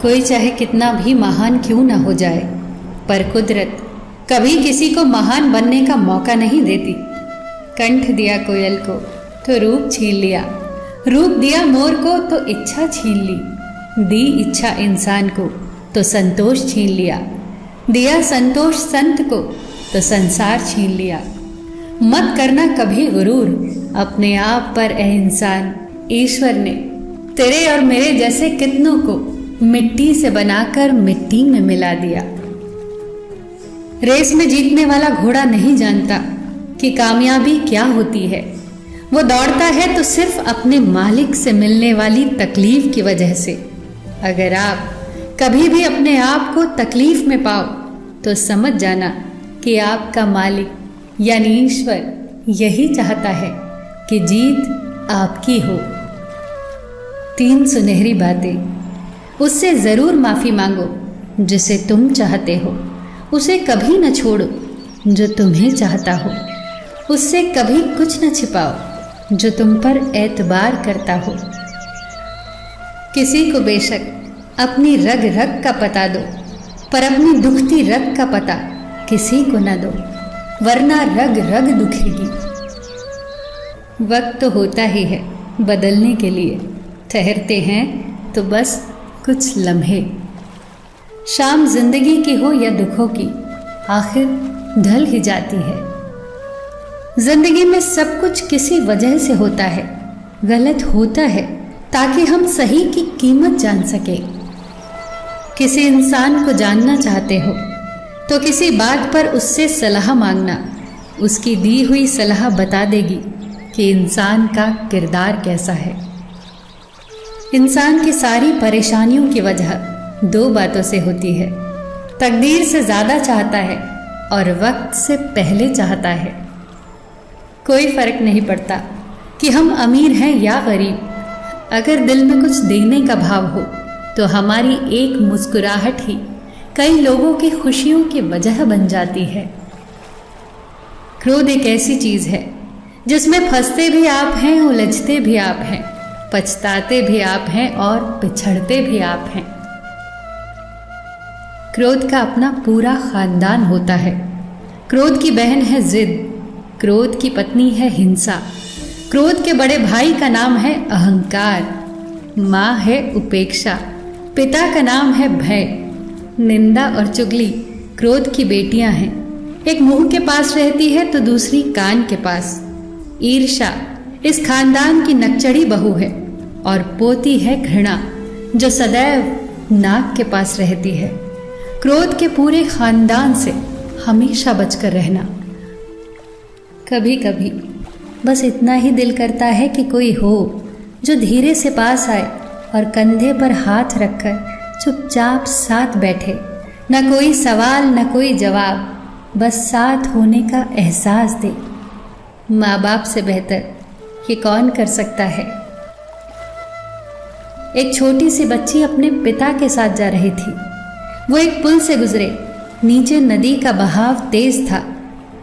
कोई चाहे कितना भी महान क्यों ना हो जाए, पर कुदरत कभी किसी को महान बनने का मौका नहीं देती। कंठ दिया कोयल को तो रूप छीन लिया, रूप दिया मोर को तो इच्छा छीन ली, दी इच्छा इंसान को तो संतोष छीन लिया, दिया संतोष संत को तो संसार छीन लिया। मत करना कभी गुरूर अपने आप पर ए इंसान, ईश्वर ने तेरे और मेरे जैसे कितनों को मिट्टी से बनाकर मिट्टी में मिला दिया। रेस में जीतने वाला घोड़ा नहीं जानता कि कामयाबी क्या होती है। वो दौड़ता है तो सिर्फ अपने मालिक से मिलने वाली तकलीफ की वजह से। अगर आप कभी भी अपने आप को तकलीफ में पाओ तो समझ जाना कि आपका मालिक यानी ईश्वर यही चाहता है कि जीत आपकी हो। 3 सुनहरी बातें। उससे जरूर माफी मांगो जिसे तुम चाहते हो, उसे कभी न छोड़ो जो तुम्हें चाहता हो, उससे कभी कुछ न छिपाओ जो तुम पर एतबार करता हो। किसी को बेशक अपनी रग रग का पता दो, पर अपनी दुखती रग का पता किसी को न दो, वरना रग रग दुखेगी। वक्त तो होता ही है बदलने के लिए, ठहरते हैं तो बस कुछ लम्हे। शाम जिंदगी की हो या दुखों की, आखिर ढल ही जाती है। जिंदगी में सब कुछ किसी वजह से होता है, गलत होता है ताकि हम सही की कीमत जान सके। किसी इंसान को जानना चाहते हो तो किसी बात पर उससे सलाह मांगना, उसकी दी हुई सलाह बता देगी कि इंसान का किरदार कैसा है। इंसान की सारी परेशानियों की वजह 2 बातों से होती है, तकदीर से ज़्यादा चाहता है और वक्त से पहले चाहता है। कोई फर्क नहीं पड़ता कि हम अमीर हैं या गरीब, अगर दिल में कुछ देने का भाव हो तो हमारी एक मुस्कुराहट ही कई लोगों की खुशियों की वजह बन जाती है। क्रोध एक ऐसी चीज़ है जिसमें फंसते भी आप हैं, उलझते भी आप हैं, पछताते भी आप हैं और पिछड़ते भी आप हैं। क्रोध का अपना पूरा खानदान होता है। क्रोध की बहन है जिद, क्रोध की पत्नी है हिंसा, क्रोध के बड़े भाई का नाम है अहंकार, माँ है उपेक्षा, पिता का नाम है भय। निंदा और चुगली क्रोध की बेटियां हैं, एक मुंह के पास रहती है तो दूसरी कान के पास। ईर्ष्या इस खानदान की नकचड़ी बहू है और पोती है घृणा जो सदैव नाक के पास रहती है। क्रोध के पूरे खानदान से हमेशा बचकर रहना। कभी कभी बस इतना ही दिल करता है कि कोई हो जो धीरे से पास आए और कंधे पर हाथ रखकर चुपचाप साथ बैठे, न कोई सवाल न कोई जवाब, बस साथ होने का एहसास दे। माँ बाप से बेहतर ये कौन कर सकता है। एक छोटी सी बच्ची अपने पिता के साथ जा रही थी। वो एक पुल से गुजरे, नीचे नदी का बहाव तेज था।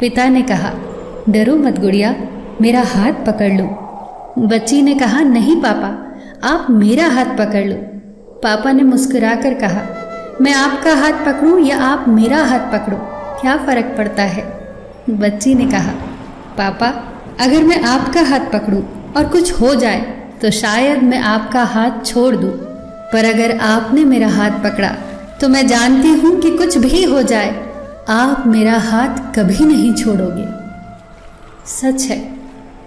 पिता ने कहा, डरो मत गुड़िया, मेरा हाथ पकड़ लो। बच्ची ने कहा, नहीं पापा, आप मेरा हाथ पकड़ लो। पापा ने मुस्कुराकर कहा, मैं आपका हाथ पकड़ूं या आप मेरा हाथ पकड़ो, क्या फर्क पड़ता है। बच्ची ने कहा, पापा, अगर मैं आपका हाथ पकड़ूं और कुछ हो जाए तो शायद मैं आपका हाथ छोड़ दूं, पर अगर आपने मेरा हाथ पकड़ा तो मैं जानती हूं कि कुछ भी हो जाए आप मेरा हाथ कभी नहीं छोड़ोगे। सच है,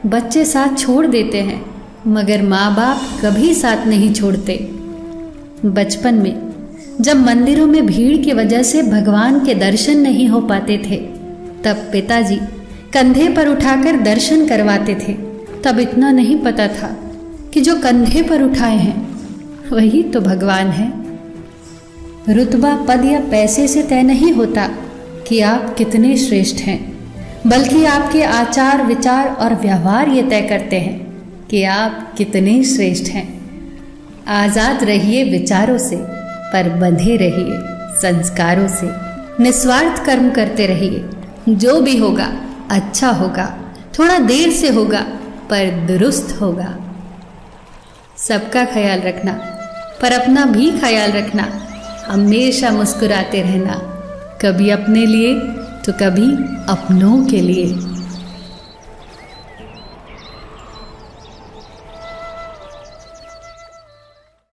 बच्चे साथ छोड़ देते हैं मगर माँ बाप कभी साथ नहीं छोड़ते। बचपन में जब मंदिरों में भीड़ की वजह से भगवान के दर्शन नहीं हो पाते थे, तब पिताजी कंधे पर उठाकर दर्शन करवाते थे। तब इतना नहीं पता था कि जो कंधे पर उठाए हैं वही तो भगवान है। रुतबा, पद या पैसे से तय नहीं होता कि आप कितने श्रेष्ठ हैं, बल्कि आपके आचार विचार और व्यवहार ये तय करते हैं कि आप कितने श्रेष्ठ हैं। आज़ाद रहिए विचारों से, पर बंधे रहिए संस्कारों से। निस्वार्थ कर्म करते रहिए, जो भी होगा अच्छा होगा, थोड़ा देर से होगा पर दुरुस्त होगा। सबका ख्याल रखना, पर अपना भी ख्याल रखना, हमेशा मुस्कुराते रहना, कभी अपने लिए तो कभी अपनों के लिए।